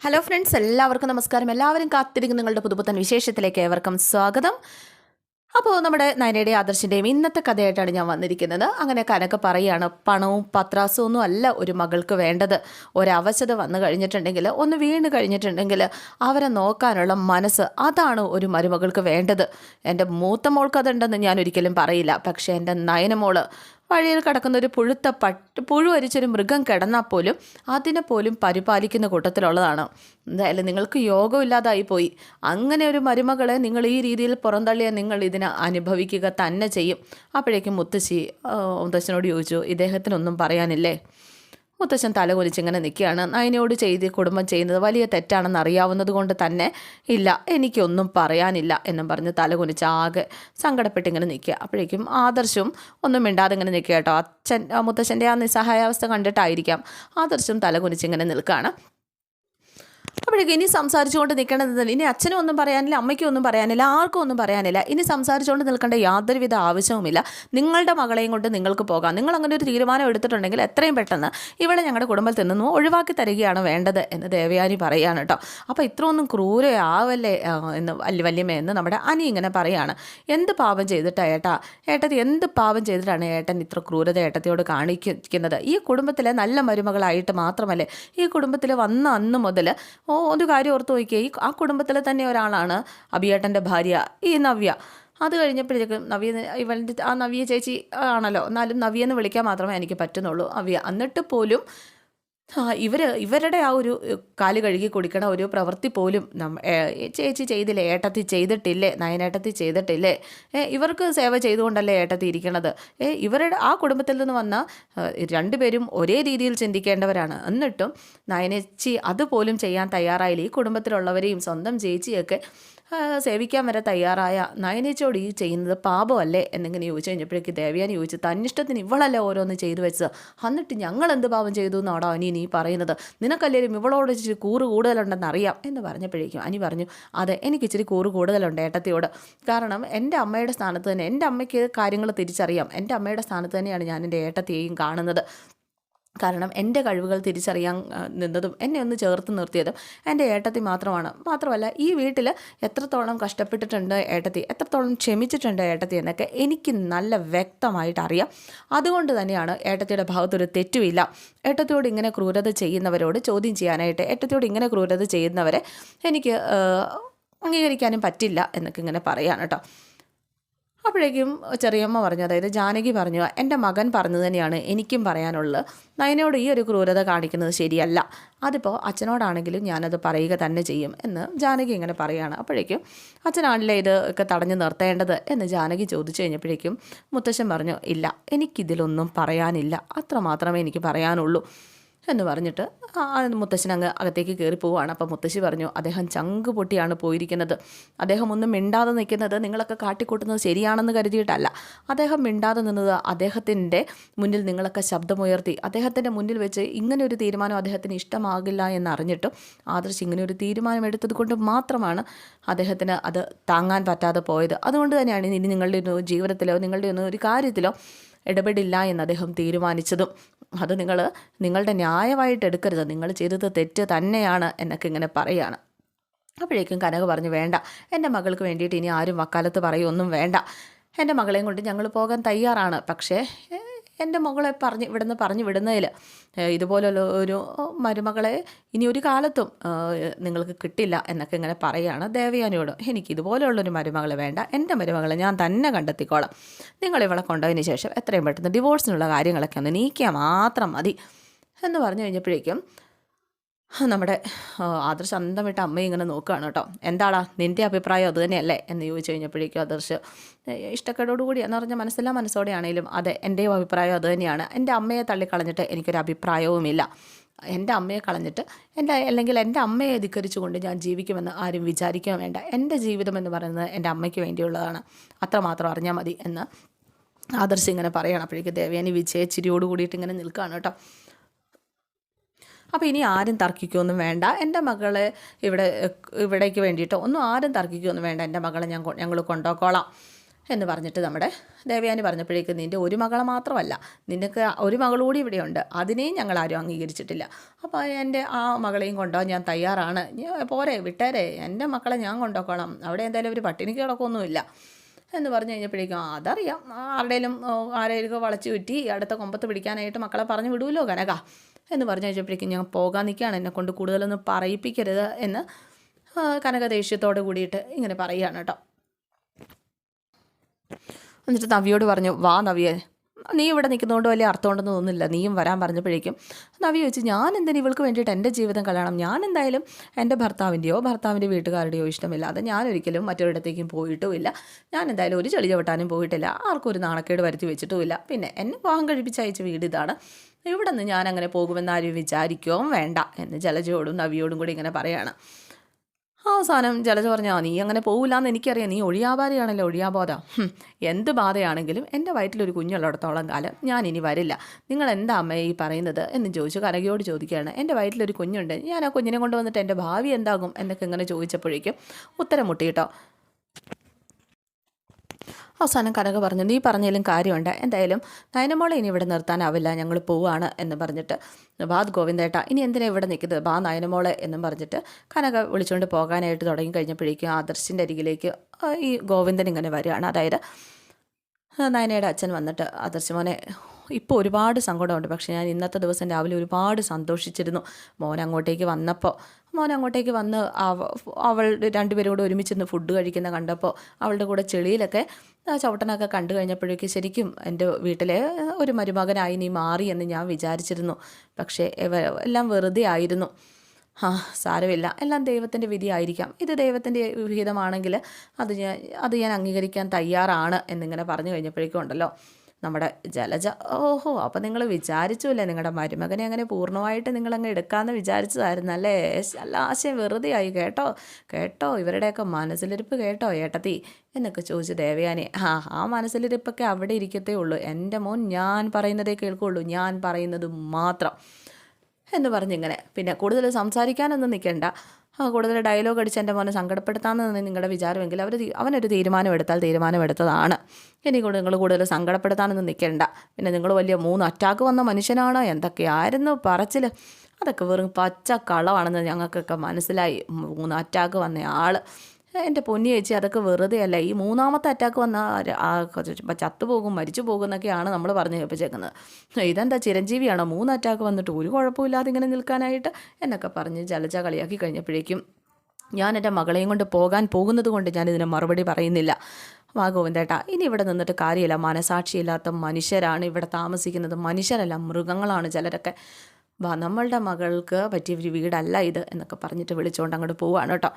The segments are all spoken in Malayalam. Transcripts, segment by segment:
ഹലോ ഫ്രണ്ട്സ്, എല്ലാവർക്കും നമസ്കാരം. എല്ലാവരും കാത്തിരിക്കും നിങ്ങളുടെ പുതുപുത്തൻ വിശേഷത്തിലേക്ക് ഏവർക്കും സ്വാഗതം. അപ്പോൾ നമ്മുടെ നയനയുടെയും ആദർശിൻ്റെയും ഇന്നത്തെ കഥയായിട്ടാണ് ഞാൻ വന്നിരിക്കുന്നത്. അങ്ങനെ കനക പറയുകയാണ്, പണവും പത്രാസും ഒന്നും അല്ല ഒരു മകൾക്ക് വേണ്ടത്. ഒരവശത വന്നു കഴിഞ്ഞിട്ടുണ്ടെങ്കിൽ, ഒന്ന് വീണ് കഴിഞ്ഞിട്ടുണ്ടെങ്കിൽ അവരെ നോക്കാനുള്ള മനസ്സ്, അതാണ് ഒരു മരുമകൾക്ക് വേണ്ടത്. എൻ്റെ മൂത്ത മോൾക്ക് അതുണ്ടെന്ന് ഞാൻ ഒരിക്കലും പറയില്ല. പക്ഷേ എൻ്റെ നയനമോള് വഴിയിൽ കിടക്കുന്ന ഒരു പുഴു അരിച്ചൊരു മൃഗം കിടന്നാൽ പോലും അതിനെ പോലും പരിപാലിക്കുന്ന കൂട്ടത്തിലുള്ളതാണ്. എന്തായാലും നിങ്ങൾക്ക് യോഗമില്ലാതായി പോയി. അങ്ങനെ ഒരു മരുമകളെ നിങ്ങൾ ഈ രീതിയിൽ പുറന്തള്ളിയാൽ നിങ്ങൾ ഇതിനെ അനുഭവിക്കുക തന്നെ ചെയ്യും. അപ്പോഴേക്കും മുത്തശ്ശനോട് ചോദിച്ചു, ഇദ്ദേഹത്തിനൊന്നും പറയാനില്ലേ? മുത്തശ്ശൻ തലകുനിച്ചിങ്ങനെ നിൽക്കുകയാണ്. നയനയോട് കുടുംബം ചെയ്യുന്നത് വലിയ തെറ്റാണെന്ന് അറിയാവുന്നത് കൊണ്ട് തന്നെ ഇല്ല, എനിക്കൊന്നും പറയാനില്ല എന്നും പറഞ്ഞ് തലകുനിച്ച് ആകെ സങ്കടപ്പെട്ടിങ്ങനെ നിൽക്കുക. അപ്പോഴേക്കും ആദർശും ഒന്നും മിണ്ടാതെ ഇങ്ങനെ നിൽക്കുക കേട്ടോ. മുത്തശ്ശൻ്റെ ആ നിസ്സഹായാവസ്ഥ കണ്ടിട്ടായിരിക്കാം ആദർശും തലകുനിച്ചിങ്ങനെ നിൽക്കുകയാണ്. അപ്പോഴേക്കും ഇനി സംസാരിച്ചുകൊണ്ട് നിൽക്കണത്, ഇനി അച്ഛനും ഒന്നും പറയാനില്ല, അമ്മയ്ക്കും ഒന്നും പറയാനില്ല, ആർക്കും ഒന്നും പറയാനില്ല. ഇനി സംസാരിച്ചുകൊണ്ട് നിൽക്കേണ്ട യാതൊരുവിധ ആവശ്യവുമില്ല. നിങ്ങളുടെ മകളെയും കൊണ്ട് നിങ്ങൾക്ക് പോകാം. നിങ്ങൾ അങ്ങനെ ഒരു തീരുമാനം എടുത്തിട്ടുണ്ടെങ്കിൽ എത്രയും പെട്ടെന്ന് ഇവിടെ ഞങ്ങളുടെ കുടുംബത്തിൽ നിന്നും ഒഴിവാക്കി തരികയാണ് വേണ്ടത് എന്ന് ദേവയാനി പറയുകയാണ് കേട്ടോ. അപ്പോൾ ഇത്രയൊന്നും ക്രൂരയാവല്ലേ എന്ന് വല്യമ്മ എന്ന് നമ്മുടെ അനി ഇങ്ങനെ പറയുകയാണ്. എന്ത് പാപം ചെയ്തിട്ടാ ഏട്ടത്തി എന്ത് പാപം ചെയ്തിട്ടാണ് ഏട്ടൻ ഇത്ര ക്രൂരത ഏട്ടത്തിയോട് കാണിക്കുന്നത്? ഈ കുടുംബത്തിലെ നല്ല മരുമകളായിട്ട് മാത്രമല്ലേ, ഈ കുടുംബത്തിൽ വന്ന അന്ന് മുതൽ ഒരു കാര്യം ഓർത്ത് നോക്കിയേ, ആ കുടുംബത്തിലെ തന്നെ ഒരാളാണ് അഭിയേട്ടൻ്റെ ഭാര്യ ഈ നവ്യ. അത് കഴിഞ്ഞപ്പോഴേക്കും നവ്യ ചേച്ചി ആണല്ലോ, എന്നാലും നവ്യെന്ന് വിളിക്കാൻ മാത്രമേ എനിക്ക് പറ്റുന്നുള്ളൂ, നവ്യ. എന്നിട്ട് പോലും ഇവരുടെ ആ ഒരു കാല് കഴുകി കുടിക്കണ ഒരു പ്രവൃത്തി പോലും ചേച്ചി ചെയ്തില്ലേ, ഏട്ടത്തി ചെയ്തിട്ടില്ലേ, നയനേട്ടത്തി ചെയ്തിട്ടില്ലേ? ഇവർക്ക് സേവ ചെയ്തുകൊണ്ടല്ലേ ഏട്ടത്തി ഇരിക്കണത്? ഇവരുടെ ആ കുടുംബത്തിൽ നിന്ന് വന്ന രണ്ടുപേരും ഒരേ രീതിയിൽ ചിന്തിക്കേണ്ടവരാണ്. എന്നിട്ടും നയനേച്ചി അതുപോലും ചെയ്യാൻ തയ്യാറായില്ല. ഈ കുടുംബത്തിലുള്ളവരെയും സ്വന്തം ചേച്ചിയൊക്കെ സേവിക്കാൻ വരെ തയ്യാറായ നയനേച്ചോട് ഈ ചെയ്യുന്നത് പാപമല്ലേ എന്നിങ്ങനെ ചോദിച്ചു കഴിഞ്ഞപ്പോഴേക്ക് ദേവയാനി ചോദിച്ചു, തന്നിഷ്ടത്തിന് ഇവളല്ലേ ഓരോന്ന് ചെയ്തു വെച്ചത്, എന്നിട്ട് ഞങ്ങൾ എന്ത് പാപം ചെയ്തു എന്നാടോ അനി നീ പറയുന്നത്? നിനക്കല്ലേലും ഇവളോട് ഇച്ചിരി കൂറ് കൂടുതലുണ്ടെന്ന് അറിയാം എന്ന് പറഞ്ഞപ്പോഴേക്കും അനി പറഞ്ഞു, അതെ, എനിക്ക് ഇച്ചിരി കൂറ് കൂടുതലുണ്ട് ഏട്ടത്തിയോട്. കാരണം എൻ്റെ അമ്മയുടെ സ്ഥാനത്ത് തന്നെ, എൻ്റെ അമ്മയ്ക്ക് കാര്യങ്ങൾ തിരിച്ചറിയാം. എൻ്റെ അമ്മയുടെ സ്ഥാനത്ത് തന്നെയാണ് ഞാൻ എൻ്റെ ഏട്ടത്തിയെയും കാണുന്നത്. കാരണം എൻ്റെ കഴിവുകൾ തിരിച്ചറിയാൻ നിന്നതും എന്നെ ഒന്ന് ചേർത്ത് നിർത്തിയതും എൻ്റെ ഏട്ടത്തി മാത്രമല്ല ഈ വീട്ടിൽ എത്രത്തോളം കഷ്ടപ്പെട്ടിട്ടുണ്ട് ഏട്ടത്തി, എത്രത്തോളം ക്ഷമിച്ചിട്ടുണ്ട് ഏട്ടത്തി എന്നൊക്കെ എനിക്ക് നല്ല വ്യക്തമായിട്ട് അറിയാം. അതുകൊണ്ട് തന്നെയാണ് ഏട്ടത്തിയുടെ ഭാഗത്തൊരു തെറ്റുമില്ല. ഏട്ടത്തിയോട് ഇങ്ങനെ ക്രൂരത ചെയ്യുന്നവരോട് ചോദ്യം ചെയ്യാനായിട്ട്, ഏട്ടത്തിയോട് ഇങ്ങനെ ക്രൂരത ചെയ്യുന്നവരെ എനിക്ക് അംഗീകരിക്കാനും പറ്റില്ല എന്നൊക്കെ ഇങ്ങനെ പറയാൻ കേട്ടോ. അപ്പോഴേക്കും ചെറിയമ്മ പറഞ്ഞു, അതായത് ജാനകി പറഞ്ഞു, എൻ്റെ മകൻ പറഞ്ഞു തന്നെയാണ് എനിക്കും പറയാനുള്ളത്. നയനോട് ഈ ഒരു ക്രൂരത കാണിക്കുന്നത് ശരിയല്ല. അതിപ്പോൾ അച്ഛനോടാണെങ്കിലും ഞാനത് പറയുക തന്നെ ചെയ്യും എന്ന് ജാനകി ഇങ്ങനെ പറയുകയാണ്. അപ്പോഴേക്കും അച്ഛനാണല്ലേ ഇത് ഒക്കെ തടഞ്ഞു നിർത്തേണ്ടത് എന്ന് ജാനകി ചോദിച്ചു കഴിഞ്ഞപ്പോഴേക്കും മുത്തശ്ശൻ പറഞ്ഞു, ഇല്ല, എനിക്കിതിലൊന്നും പറയാനില്ല, അത്ര മാത്രമേ എനിക്ക് പറയാനുള്ളൂ എന്ന് പറഞ്ഞിട്ട് മുത്തശ്ശൻ അങ്ങ് അകത്തേക്ക് കയറി പോവുകയാണ്. അപ്പോൾ മുത്തശ്ശി പറഞ്ഞു, അദ്ദേഹം ചങ്ക് പൊട്ടിയാണ് പോയിരിക്കുന്നത്. അദ്ദേഹം ഒന്നും മിണ്ടാതെ നിൽക്കുന്നത് നിങ്ങളൊക്കെ കാട്ടിക്കൂട്ടുന്നത് ശരിയാണെന്ന് കരുതിയിട്ടല്ല. അദ്ദേഹം മിണ്ടാതെ നിന്നത് അദ്ദേഹത്തിൻ്റെ മുന്നിൽ നിങ്ങളൊക്കെ ശബ്ദമുയർത്തി, അദ്ദേഹത്തിൻ്റെ മുന്നിൽ വെച്ച് ഇങ്ങനെ ഒരു തീരുമാനം അദ്ദേഹത്തിന് ഇഷ്ടമാകില്ല എന്നറിഞ്ഞിട്ടും ആദർശ് ഇങ്ങനെ ഒരു തീരുമാനം എടുത്തത് കൊണ്ട് മാത്രമാണ് അദ്ദേഹത്തിന് അത് താങ്ങാൻ പറ്റാതെ പോയത്. അതുകൊണ്ട് തന്നെയാണ് ഇനി നിങ്ങളുടെ ജീവിതത്തിലോ നിങ്ങളുടെ ഒന്നും ഒരു കാര്യത്തിലോ ഇടപെടില്ല എന്ന് അദ്ദേഹം തീരുമാനിച്ചതും. അത് നിങ്ങളുടെ ന്യായമായിട്ട് എടുക്കരുത്, നിങ്ങൾ ചെയ്തത് തെറ്റ് തന്നെയാണ് എന്നൊക്കെ ഇങ്ങനെ പറയുകയാണ്. അപ്പോഴേക്കും കനക പറഞ്ഞു, വേണ്ട, എൻ്റെ മകൾക്ക് വേണ്ടിയിട്ട് ഇനി ആരും വക്കാലത്ത് പറയുമൊന്നും വേണ്ട. എൻ്റെ മകളെയും കൊണ്ട് ഞങ്ങൾ പോകാൻ തയ്യാറാണ്. പക്ഷേ എൻ്റെ മകളെ ഇവിടുന്ന് പറഞ്ഞു വിടുന്നതിൽ ഇതുപോലുള്ള ഒരു മരുമകളെ ഇനി ഒരു കാലത്തും നിങ്ങൾക്ക് കിട്ടില്ല എന്നൊക്കെ ഇങ്ങനെ പറയുകയാണ് ദേവയാനിയോട്. എനിക്ക് ഇതുപോലെയുള്ളൊരു മരുമകളെ വേണ്ട, എൻ്റെ മരുമകളെ ഞാൻ തന്നെ കണ്ടെത്തിക്കോളാം. നിങ്ങളിവളെ കൊണ്ടതിന് ശേഷം എത്രയും പെട്ടെന്ന് ഡിവോഴ്സിനുള്ള കാര്യങ്ങളൊക്കെ ഒന്ന് നീക്കിയാൽ മാത്രം മതി എന്ന് പറഞ്ഞു കഴിഞ്ഞപ്പോഴേക്കും നമ്മുടെ ആദർശ് അന്തം വിട്ട് അമ്മയെ ഇങ്ങനെ നോക്കുകയാണ് കേട്ടോ. എന്താടാ നിൻ്റെ അഭിപ്രായം അത് തന്നെയല്ലേ എന്ന് ചോദിച്ചു കഴിഞ്ഞപ്പോഴേക്കും ആദർശ് ഇഷ്ടക്കേടോടുകൂടി എന്ന് പറഞ്ഞാൽ മനസ്സോടെയാണെങ്കിലും അതെ, എൻ്റെയും അഭിപ്രായം അത് തന്നെയാണ്. എൻ്റെ അമ്മയെ തള്ളിക്കളഞ്ഞിട്ട് എനിക്കൊരു അഭിപ്രായവുമില്ല. എൻ്റെ അമ്മയെ കളഞ്ഞിട്ട് അല്ലെങ്കിൽ എൻ്റെ അമ്മയെ ധിക്കരിച്ചുകൊണ്ട് ഞാൻ ജീവിക്കുമെന്ന് ആരും വിചാരിക്കാൻ വേണ്ട. എൻ്റെ ജീവിതം എന്ന് പറയുന്നത് എൻ്റെ അമ്മയ്ക്ക് വേണ്ടിയുള്ളതാണ്, അത്രമാത്രം അറിഞ്ഞാൽ മതി എന്ന് ആദർശ് ഇങ്ങനെ പറയണം. അപ്പോഴേക്കും ദേവയാനി വിജയച്ചിരിയോട് കൂടിയിട്ട് ഇങ്ങനെ നിൽക്കുകയാണ് കേട്ടോ. അപ്പോൾ ഇനി ആരും തർക്കിക്കുകയൊന്നും വേണ്ട, എൻ്റെ മകളെ ഇവിടേക്ക് വേണ്ടിയിട്ട് ഒന്നും ആരും തർക്കിക്കുകയൊന്നും വേണ്ട, എൻ്റെ മകളെ ഞങ്ങൾ കൊണ്ടുപോയിക്കോളാം എന്ന് പറഞ്ഞിട്ട് നമ്മുടെ ദേവയാനി പറഞ്ഞപ്പോഴേക്കും നിൻ്റെ ഒരു മകളെ മാത്രമല്ല, നിനക്ക് ഒരു മകളൂടി ഇവിടെയുണ്ട്, അതിനെയും ഞങ്ങൾ ആരും അംഗീകരിച്ചിട്ടില്ല. അപ്പോൾ എൻ്റെ ആ മകളെയും കൊണ്ടുപോകാൻ ഞാൻ തയ്യാറാണ്. പോരെ, വിട്ടേരെ, എൻ്റെ മക്കളെ ഞാൻ കൊണ്ടുപോക്കണം, അവിടെ എന്തായാലും ഒരു പട്ടിണിക്ക് കിടക്കൊന്നുമില്ല എന്ന് പറഞ്ഞു കഴിഞ്ഞപ്പോഴേക്കും അതറിയാം, ആരെയും വളച്ചു ചുറ്റി അടുത്ത കൊമ്പത്ത് പിടിക്കാനായിട്ട് മക്കളെ പറഞ്ഞു വിടുമല്ലോ കനക എന്ന് പറഞ്ഞു കഴിഞ്ഞപ്പോഴേക്കും ഞാൻ പോകാൻ നിൽക്കുകയാണ്, എന്നെക്കൊണ്ട് കൂടുതലൊന്നും പറയിപ്പിക്കരുത് എന്ന് കനക ദേഷ്യത്തോട് കൂടിയിട്ട് ഇങ്ങനെ പറയുകയാണ് കേട്ടോ. എന്നിട്ട് നവിയോട് പറഞ്ഞു, വാ നവിയെ, നീ ഇവിടെ നിൽക്കുന്നതുകൊണ്ട് വലിയ അർത്ഥമുണ്ടെന്ന് തോന്നുന്നില്ല, നീയും വരാൻ പറഞ്ഞപ്പോഴേക്കും നവി ചോദിച്ചു, ഞാൻ എന്തിനും ഇവൾക്ക് വേണ്ടിയിട്ട് എൻ്റെ ജീവിതം കളയണം? ഞാൻ എന്തായാലും എൻ്റെ ഭർത്താവിൻ്റെ വീട്ടുകാരുടെയോ ഇഷ്ടമില്ലാതെ ഞാനൊരിക്കലും മറ്റൊരിടത്തേക്കും പോയിട്ടുമില്ല. ഞാൻ എന്തായാലും ഒരു ചെളി ചവിട്ടാനും പോയിട്ടില്ല, ആർക്കും ഒരു നാണക്കേട് വരുത്തി വെച്ചിട്ടുമില്ല. പിന്നെ എന്നെ വിവാഹം കഴിപ്പിച്ചയച്ച വീട് ഇതാണ്, ഇവിടെ നിന്ന് ഞാൻ അങ്ങനെ പോകുമെന്ന് ആരും വിചാരിക്കുകയും വേണ്ട എന്ന് ജലജയോടും നവിയോടും കൂടി ഇങ്ങനെ പറയാണ്. അവസാനം ജലജ പറഞ്ഞാൽ, നീ അങ്ങനെ പോകില്ലാന്ന് എനിക്കറിയാം, നീ ഒഴിയാബാധയാണല്ലോ, ഒഴിയാബോധ. എന്ത് ബാധയാണെങ്കിലും എൻ്റെ വയറ്റിലൊരു കുഞ്ഞുള്ളിടത്തോളം കാലം ഞാൻ ഇനി വരില്ല. നിങ്ങൾ എന്താ അമ്മയെ ഈ പറയുന്നത് എന്ന് ചോദിച്ചു കനകയോട് ചോദിക്കുകയാണ്. എൻ്റെ വയറ്റിലൊരു കുഞ്ഞുണ്ട്, ഞാൻ ആ കുഞ്ഞിനെ കൊണ്ടുവന്നിട്ട് എൻ്റെ ഭാവി എന്താകും എന്നൊക്കെ ഇങ്ങനെ ചോദിച്ചപ്പോഴേക്കും ഉത്തരം മുട്ടിയിട്ടോ. അവസാനം കനക പറഞ്ഞു, നീ പറഞ്ഞാലും കാര്യമുണ്ട്, എന്തായാലും നയനമോളെ ഇനി ഇവിടെ നിർത്താനാവില്ല, ഞങ്ങൾ പോവുകയാണ് എന്ന് പറഞ്ഞിട്ട്, ബാ ഗോവിന്ദേട്ട, ഇനി എന്തിനാ ഇവിടെ നിൽക്കുന്നത്, ബാ നയനമോളെ എന്നും പറഞ്ഞിട്ട് കനക വിളിച്ചുകൊണ്ട് പോകാനായിട്ട് തുടങ്ങി കഴിഞ്ഞപ്പോഴേക്കും ആദർശിൻ്റെ അരികിലേക്ക് ഈ ഗോവിന്ദൻ ഇങ്ങനെ വരികയാണ്. അതായത് നയനയുടെ അച്ഛൻ വന്നിട്ട്, ആദർശ് മോനെ, ഇപ്പോൾ ഒരുപാട് സങ്കടമുണ്ട്, പക്ഷേ ഞാൻ ഇന്നത്തെ ദിവസം രാവിലെ ഒരുപാട് സന്തോഷിച്ചിരുന്നു. മോൻ അങ്ങോട്ടേക്ക് വന്ന് അവൾ രണ്ടുപേരും കൂടെ ഒരുമിച്ചിരുന്ന് ഫുഡ് കഴിക്കുന്ന കണ്ടപ്പോൾ, അവളുടെ കൂടെ ചെളിയിലൊക്കെ ചവിട്ടനൊക്കെ കണ്ടു കഴിഞ്ഞപ്പോഴേക്കും ശരിക്കും എൻ്റെ വീട്ടിലെ ഒരു മരുമകനായി നീ മാറി എന്ന് ഞാൻ വിചാരിച്ചിരുന്നു. പക്ഷേ എല്ലാം വെറുതെ ആയിരുന്നു. സാരമില്ല, എല്ലാം ദൈവത്തിൻ്റെ വിധിയായിരിക്കാം, ഇത് ദൈവത്തിൻ്റെ വിഹിതമാണെങ്കിൽ അത് ഞാൻ അംഗീകരിക്കാൻ തയ്യാറാണ് എന്നിങ്ങനെ പറഞ്ഞു കഴിഞ്ഞപ്പോഴേക്കും ഉണ്ടല്ലോ നമ്മുടെ ജലജ, ഓഹോ, അപ്പോൾ നിങ്ങൾ വിചാരിച്ചുല്ലേ നിങ്ങളുടെ മരുമകനെ അങ്ങനെ പൂർണ്ണമായിട്ട് നിങ്ങളങ്ങ് എടുക്കാമെന്ന് വിചാരിച്ചതായിരുന്നല്ലേ? അല്ല, ആശയം വെറുതെ ആയി കേട്ടോ ഇവരുടെയൊക്കെ മനസ്സിലിരിപ്പ് കേട്ടോ ഏട്ടത്തി എന്നൊക്കെ ചോദിച്ചു ദേവയാനി. ആ മനസ്സിലിരിപ്പൊക്കെ അവിടെ ഇരിക്കത്തേ ഉള്ളൂ, എൻ്റെ മോൻ ഞാൻ പറയുന്നതേ കേൾക്കുള്ളൂ, ഞാൻ പറയുന്നത് മാത്രം എന്ന് പറഞ്ഞിങ്ങനെ. പിന്നെ കൂടുതൽ സംസാരിക്കാനൊന്നും നിൽക്കണ്ട, കൂടുതൽ ഡയലോഗ് അടിച്ച് എൻ്റെ മോനെ സങ്കടപ്പെടുത്താമെന്ന് നിങ്ങളുടെ വിചാരമെങ്കിൽ അവനൊരു തീരുമാനമെടുത്തതാണ്. ഇനി നിങ്ങൾ കൂടുതൽ സങ്കടപ്പെടുത്താനൊന്നും നിൽക്കേണ്ട. പിന്നെ നിങ്ങൾ വലിയ 3 അറ്റാക്ക് വന്ന മനുഷ്യനാണോ, എന്തൊക്കെയായിരുന്നു പറച്ചിൽ, അതൊക്കെ വെറും പച്ച കള്ളമാണെന്ന് ഞങ്ങൾക്കൊക്കെ മനസ്സിലായി. 3 അറ്റാക്ക് വന്ന ആൾ, എൻ്റെ പൊന്നി ചേച്ചി, അതൊക്കെ വെറുതെ അല്ല. ഈ 3ാമത്തെ അറ്റാക്ക് വന്ന ചത്തുപോകും, മരിച്ചു പോകും എന്നൊക്കെയാണ് നമ്മൾ പറഞ്ഞു കേൾപ്പിച്ചേക്കുന്നത്. ഇതെന്താ ചിരഞ്ജീവിയാണോ 3 അറ്റാക്ക് വന്നിട്ട് ഒരു കുഴപ്പമില്ലാതെ ഇങ്ങനെ നിൽക്കാനായിട്ട് എന്നൊക്കെ പറഞ്ഞ് ജലജ കളിയാക്കി കഴിഞ്ഞപ്പോഴേക്കും, ഞാൻ എൻ്റെ മകളെയും കൊണ്ട് പോകാൻ പോകുന്നത് കൊണ്ട് ഞാനിതിന് മറുപടി പറയുന്നില്ല. ഗോവിന്ദേട്ടാ, ഇനി ഇവിടെ നിന്നിട്ട് കാര്യമില്ല, മനസാക്ഷിയില്ലാത്ത മനുഷ്യരാണ് ഇവിടെ താമസിക്കുന്നത്, മനുഷ്യരല്ല മൃഗങ്ങളാണ് ചിലരൊക്കെ. നമ്മളുടെ മകൾക്ക് പറ്റിയ ഒരു വീടല്ല ഇത് എന്നൊക്കെ പറഞ്ഞിട്ട് വിളിച്ചുകൊണ്ട് അങ്ങോട്ട് പോവുകയാണ് കേട്ടോ.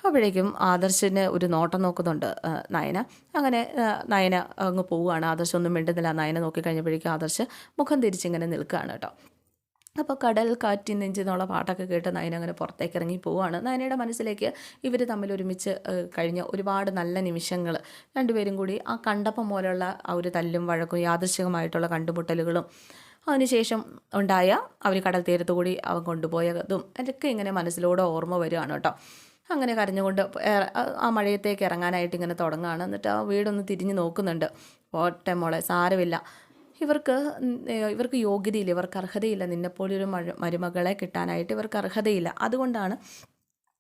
അപ്പോഴേക്കും ആദർശിന് ഒരു നോട്ടം നോക്കുന്നുണ്ട് നയന. അങ്ങനെ നയന അങ്ങ് പോവുകയാണ്. ആദർശ് ഒന്നും മിണ്ടുന്നില്ല. നയന നോക്കിക്കഴിഞ്ഞപ്പോഴേക്കും ആദർശ് മുഖം തിരിച്ചിങ്ങനെ നിൽക്കുകയാണ് കേട്ടോ. അപ്പോൾ കടൽ കാറ്റി നെഞ്ചെന്നുള്ള പാട്ടൊക്കെ കേട്ട് നയന അങ്ങനെ പുറത്തേക്ക് ഇറങ്ങി പോവുകയാണ്. നയനയുടെ മനസ്സിലേക്ക് ഇവർ തമ്മിൽ ഒരുമിച്ച് കഴിഞ്ഞ ഒരുപാട് നല്ല നിമിഷങ്ങൾ, രണ്ടുപേരും കൂടി ആ കണ്ടപ്പം പോലെയുള്ള ആ ഒരു തല്ലും വഴക്കും യാദൃശ്ചികമായിട്ടുള്ള കണ്ടുമുട്ടലുകളും അതിനുശേഷം ഉണ്ടായ അവർ കടൽ തീരത്തു കൂടി അവൻ കൊണ്ടുപോയതും അതൊക്കെ ഇങ്ങനെ മനസ്സിലൂടെ ഓർമ്മ വരികയാണ് കേട്ടോ. അങ്ങനെ കരഞ്ഞുകൊണ്ട് ആ മഴയത്തേക്ക് ഇറങ്ങാനായിട്ട് ഇങ്ങനെ തുടങ്ങുകയാണ്. എന്നിട്ട് ആ വീടൊന്ന് തിരിഞ്ഞ് നോക്കുന്നുണ്ട്. പോട്ടെ മോളെ, സാരമില്ല, ഇവർക്ക് യോഗ്യതയില്ല, ഇവർക്ക് അർഹതയില്ല, നിന്നെപ്പോലൊരു മരുമകളെ കിട്ടാനായിട്ട് ഇവർക്ക് അർഹതയില്ല, അതുകൊണ്ടാണ്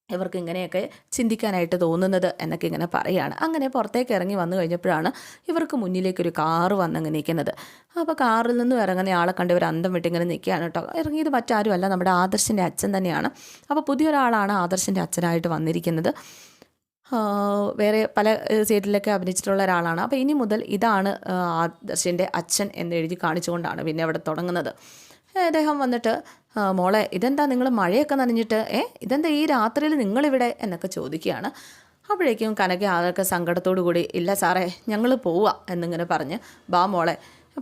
ഇവർക്ക് ഇങ്ങനെയൊക്കെ ചിന്തിക്കാനായിട്ട് തോന്നുന്നത് എന്നൊക്കെ ഇങ്ങനെ പറയുകയാണ്. അങ്ങനെ പുറത്തേക്ക് ഇറങ്ങി വന്നു കഴിഞ്ഞപ്പോഴാണ് ഇവർക്ക് മുന്നിലേക്കൊരു കാറ് വന്നങ്ങ് നിൽക്കുന്നത്. അപ്പോൾ കാറിൽ നിന്നും ഇറങ്ങുന്ന ആളെ കണ്ട് ഇവർ അന്തം വിട്ടിങ്ങനെ നിൽക്കുകയാണ് കേട്ടോ. ഇറങ്ങിയത് മറ്റാരുമല്ല, നമ്മുടെ ആദർശിൻ്റെ അച്ഛൻ തന്നെയാണ്. അപ്പോൾ പുതിയൊരാളാണ് ആദർശിൻ്റെ അച്ഛനായിട്ട് വന്നിരിക്കുന്നത്. വേറെ പല സീരിയലിലൊക്കെ അഭിനയിച്ചിട്ടുള്ള ഒരാളാണ്. അപ്പോൾ ഇനി മുതൽ ഇതാണ് ആദർശിൻ്റെ അച്ഛൻ എന്ന് എഴുതി കാണിച്ചുകൊണ്ടാണ് പിന്നെ അവിടെ തുടങ്ങുന്നത്. അദ്ദേഹം വന്നിട്ട്, മോളെ, ഇതെന്താ നിങ്ങൾ മഴയൊക്കെ നനഞ്ഞിട്ട്, ഇതെന്താ ഈ രാത്രിയിൽ നിങ്ങളിവിടെ എന്നൊക്കെ ചോദിക്കുകയാണ്. അപ്പോഴേക്കും കനക അതൊക്കെ സങ്കടത്തോടു കൂടി, ഇല്ല സാറേ, ഞങ്ങൾ പോവുക എന്നിങ്ങനെ പറഞ്ഞ്, ബാ മോളെ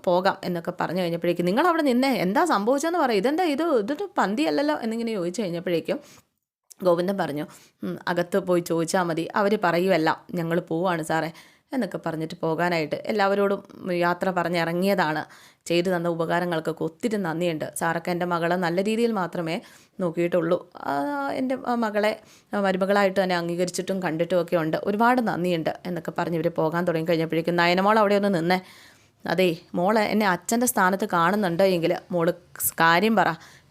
പോകാം എന്നൊക്കെ പറഞ്ഞു കഴിഞ്ഞപ്പോഴേക്കും, നിങ്ങളവിടെ നിന്നേ, എന്താ സംഭവിച്ചതെന്ന് പറയും, ഇതൊരു പന്തിയല്ലല്ലോ എന്നിങ്ങനെ ചോദിച്ചു കഴിഞ്ഞപ്പോഴേക്കും ഗോവിന്ദൻ പറഞ്ഞു, അകത്ത് പോയി ചോദിച്ചാൽ മതി, അവർ പറയുമല്ല, ഞങ്ങൾ പോവാണ് സാറേ എന്നൊക്കെ പറഞ്ഞിട്ട് പോകാനായിട്ട് എല്ലാവരോടും യാത്ര പറഞ്ഞിറങ്ങിയതാണ്. ചെയ്തു തന്ന ഉപകാരങ്ങൾക്കൊക്കെ ഒത്തിരി നന്ദിയുണ്ട്. സാറൊക്കെ എൻ്റെ മകളെ നല്ല രീതിയിൽ മാത്രമേ നോക്കിയിട്ടുള്ളൂ. എൻ്റെ മകളെ മരുമകളായിട്ട് തന്നെ അംഗീകരിച്ചിട്ടും കണ്ടിട്ടും ഒക്കെ ഉണ്ട്. ഒരുപാട് നന്ദിയുണ്ട് എന്നൊക്കെ പറഞ്ഞ് ഇവർ പോകാൻ തുടങ്ങി കഴിഞ്ഞപ്പോഴേക്കും നയനമോൾ അവിടെ ഒന്ന് നിന്നേ. അതേ മോളെ എന്നെ അച്ഛൻ്റെ സ്ഥാനത്ത് കാണുന്നുണ്ടോ എങ്കിൽ മോള് കാര്യം പറ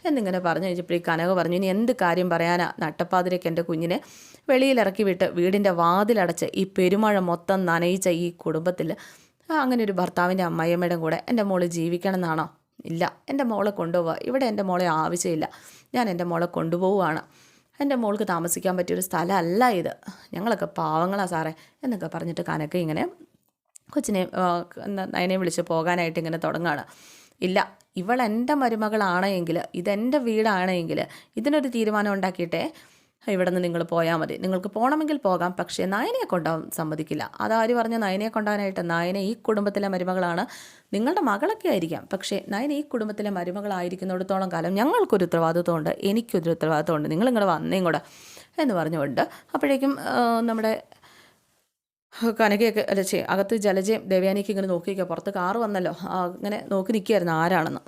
എന്നിങ്ങനെ പറഞ്ഞു കഴിഞ്ഞപ്പോഴേ കനക പറഞ്ഞു, ഇനി എന്ത് കാര്യം പറയാനാ, നട്ടപ്പാതിരയ്ക്ക് എൻ്റെ കുഞ്ഞിനെ വെളിയിലിറക്കി വിട്ട് വീടിൻ്റെ വാതിലടച്ച് ഈ പെരുമഴ മൊത്തം നനയിച്ച ഈ കുടുംബത്തിൽ അങ്ങനെ ഒരു ഭർത്താവിൻ്റെ അമ്മയമ്മയുടെ കൂടെ എൻ്റെ മോള് ജീവിക്കണം എന്നാണോ? ഇല്ല, എൻ്റെ മോളെ കൊണ്ടുപോവുക. ഇവിടെ എൻ്റെ മോളെ ആവശ്യമില്ല. ഞാൻ എൻ്റെ മോളെ കൊണ്ടുപോവുകയാണ്. എൻ്റെ മോൾക്ക് താമസിക്കാൻ പറ്റിയൊരു സ്ഥലമല്ല ഇത്. ഞങ്ങളൊക്കെ പാവങ്ങളാണ് സാറേ എന്നൊക്കെ പറഞ്ഞിട്ട് കനക ഇങ്ങനെ കൊച്ചിനെ നയനെ വിളിച്ച് പോകാനായിട്ട് ഇങ്ങനെ തുടങ്ങുകയാണ്. ഇല്ല, ഇവൾ എൻ്റെ മരുമകളാണ് എങ്കിൽ, ഇതെൻ്റെ വീടാണ് എങ്കിൽ ഇതിനൊരു തീരുമാനം ഉണ്ടാക്കിയിട്ടേ ഇവിടെ നിന്ന് നിങ്ങൾ പോയാൽ മതി. നിങ്ങൾക്ക് പോകണമെങ്കിൽ പോകാം, പക്ഷേ നയനയെ കൊണ്ടുപോകാൻ സമ്മതിക്കില്ല. അതാര് പറഞ്ഞ നയനയെ കൊണ്ടുപോകാനായിട്ട്? നയന ഈ കുടുംബത്തിലെ മരുമകളാണ്. നിങ്ങളുടെ മകളൊക്കെ ആയിരിക്കാം, പക്ഷേ നയന ഈ കുടുംബത്തിലെ മരുമകളായിരിക്കുന്നിടത്തോളം കാലം ഞങ്ങൾക്കൊരു ഉത്തരവാദിത്വമുണ്ട്, എനിക്കൊരു ഉത്തരവാദിത്വമുണ്ട്. നിങ്ങളിങ്ങോട്ട് വന്നേം കൂടെ എന്ന് പറഞ്ഞുകൊണ്ട് അപ്പോഴേക്കും നമ്മുടെ കനകയൊക്കെ അകത്ത് ജലജയും ദേവയാനിക്ക് ഇങ്ങനെ നോക്കിയിരിക്കുക. പുറത്ത് കാറ് വന്നല്ലോ, അങ്ങനെ നോക്കി നിൽക്കുകയായിരുന്നു ആരാണെന്ന്.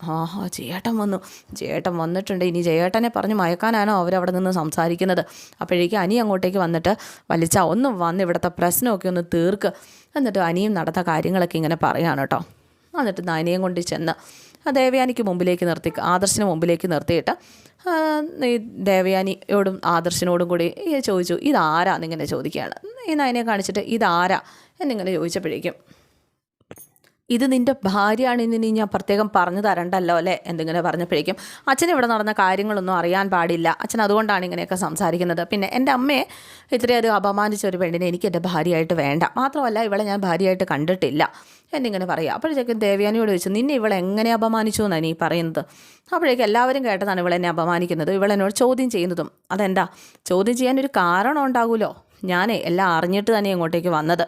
ചേട്ടൻ വന്നു, ചേട്ടൻ വന്നിട്ടുണ്ട്. ഇനി ചേട്ടനെ പറഞ്ഞ് മയക്കാനാണോ അവരവിടെ നിന്ന് സംസാരിക്കുന്നത്? അപ്പോഴേക്കും അനി അങ്ങോട്ടേക്ക് വന്നിട്ട് ഒന്നും വന്ന് ഇവിടുത്തെ പ്രശ്നമൊക്കെ ഒന്ന് തീർക്ക് എന്നിട്ട് അനിയും നടന്ന കാര്യങ്ങളൊക്കെ ഇങ്ങനെ പറയുകയാണ് കേട്ടോ. എന്നിട്ട് നയനയും കൊണ്ട് ചെന്ന് ദേവയാനിക്ക് മുമ്പിലേക്ക് നിർത്തി, ആദർശിന് മുമ്പിലേക്ക് നിർത്തിയിട്ട് ഈ ദേവയാനിയോടും ആദർശിനോടും കൂടി ചോദിച്ചു, ഇതാരാന്നിങ്ങനെ ചോദിക്കുകയാണ്. ഈ നയനെ കാണിച്ചിട്ട് ഇതാരാ എന്നിങ്ങനെ ചോദിച്ചപ്പോഴേക്കും, ഇത് നിൻ്റെ ഭാര്യയാണെന്ന് നീ ഞാൻ പ്രത്യേകം പറഞ്ഞു തരണ്ടല്ലോ അല്ലേ എന്നിങ്ങനെ പറഞ്ഞപ്പോഴേക്കും, അച്ഛൻ ഇവിടെ നടന്ന കാര്യങ്ങളൊന്നും അറിയാൻ പാടില്ല, അച്ഛൻ അതുകൊണ്ടാണ് ഇങ്ങനെയൊക്കെ സംസാരിക്കുന്നത്. പിന്നെ എൻ്റെ അമ്മയെ ഇത്രയധികം അപമാനിച്ച ഒരു പെണ്ണിനെ എനിക്ക് എൻ്റെ ഭാര്യയായിട്ട് വേണ്ട, മാത്രമല്ല ഇവളെ ഞാൻ ഭാര്യയായിട്ട് കണ്ടിട്ടില്ല എന്നിങ്ങനെ പറയുക. അപ്പോഴേക്കും ദേവയാനിയോട് ചോദിച്ചു, നിന്നെ ഇവളെ എങ്ങനെ അപമാനിച്ചു എന്നാണ് നീ പറയുന്നത്? അപ്പോഴേക്കും എല്ലാവരും കേട്ടതാണ് ഇവളെന്നെ അപമാനിക്കുന്നത്, ഇവളെന്നോട് ചോദ്യം ചെയ്യുന്നതും. അതെന്താ ചോദ്യം ചെയ്യാനൊരു കാരണം ഉണ്ടാകുമല്ലോ, ഞാനേ എല്ലാം അറിഞ്ഞിട്ട് തന്നെ ഇങ്ങോട്ടേക്ക് വന്നത്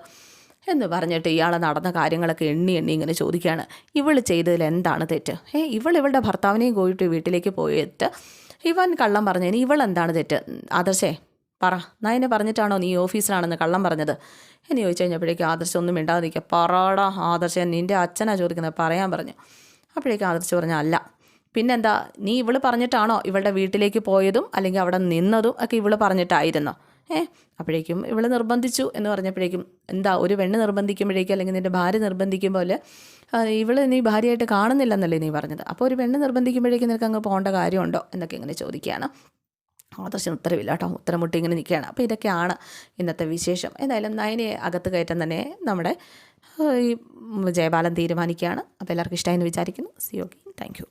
എന്ന് പറഞ്ഞിട്ട് ഇയാൾ നടന്ന കാര്യങ്ങളൊക്കെ എണ്ണി ഇങ്ങനെ ചോദിക്കുകയാണ്. ഇവൾ ചെയ്തതിൽ എന്താണ് തെറ്റ്? ഇവളുടെ ഭർത്താവിനെയും പോയിട്ട് വീട്ടിലേക്ക് പോയിട്ട് ഇവൻ കള്ളം പറഞ്ഞതിന് ഇവളെന്താണ് തെറ്റ്? ആദർശേ പറ, നയനെ പറഞ്ഞിട്ടാണോ നീ ഓഫീസിലാണെന്ന് കള്ളം പറഞ്ഞത് എന്ന് ചോദിച്ചു കഴിഞ്ഞപ്പോഴേക്കും ആദർശം ഒന്നും മിണ്ടാതെ നിൽക്കുക. പറടാ ആദർശൻ, നിൻ്റെ അച്ഛനാ ചോദിക്കുന്നത്, പറയാൻ പറഞ്ഞു. അപ്പോഴേക്കും ആദർശം പറഞ്ഞു, അല്ല പിന്നെന്താ, നീ ഇവള് പറഞ്ഞിട്ടാണോ ഇവളുടെ വീട്ടിലേക്ക് പോയതും അല്ലെങ്കിൽ അവിടെ നിന്നതും ഒക്കെ ഇവള് പറഞ്ഞിട്ടായിരുന്നോ? അപ്പോഴേക്കും ഇവള് നിർബന്ധിച്ചു എന്ന് പറഞ്ഞപ്പോഴേക്കും, എന്താ ഒരു പെണ്ണ് നിർബന്ധിക്കുമ്പോഴേക്കും അല്ലെങ്കിൽ നിൻ്റെ ഭാര്യ നിർബന്ധിക്കുമ്പോൾ ഇവള് നീ ഭാര്യയായിട്ട് കാണുന്നില്ലെന്നല്ലേ നീ പറഞ്ഞത്, അപ്പോൾ ഒരു പെണ്ണ് നിർബന്ധിക്കുമ്പോഴേക്കും നിനക്ക് അങ്ങ് പോകേണ്ട കാര്യമുണ്ടോ എന്നൊക്കെ ഇങ്ങനെ ചോദിക്കുകയാണ്. ആദർശം ഉത്തരവില്ല കേട്ടോ, ഉത്തരം മുട്ടി ഇങ്ങനെ നിൽക്കുകയാണ്. അപ്പോൾ ഇതൊക്കെയാണ് ഇന്നത്തെ വിശേഷം. എന്തായാലും നയനയെ അകത്ത് കയറ്റാൻ തന്നെ നമ്മുടെ ഈ ജയബാലൻ തീരുമാനിക്കുകയാണ്. അപ്പോൾ എല്ലാവർക്കും ഇഷ്ടമായെന്ന് വിചാരിക്കുന്നു. C okay, thank you.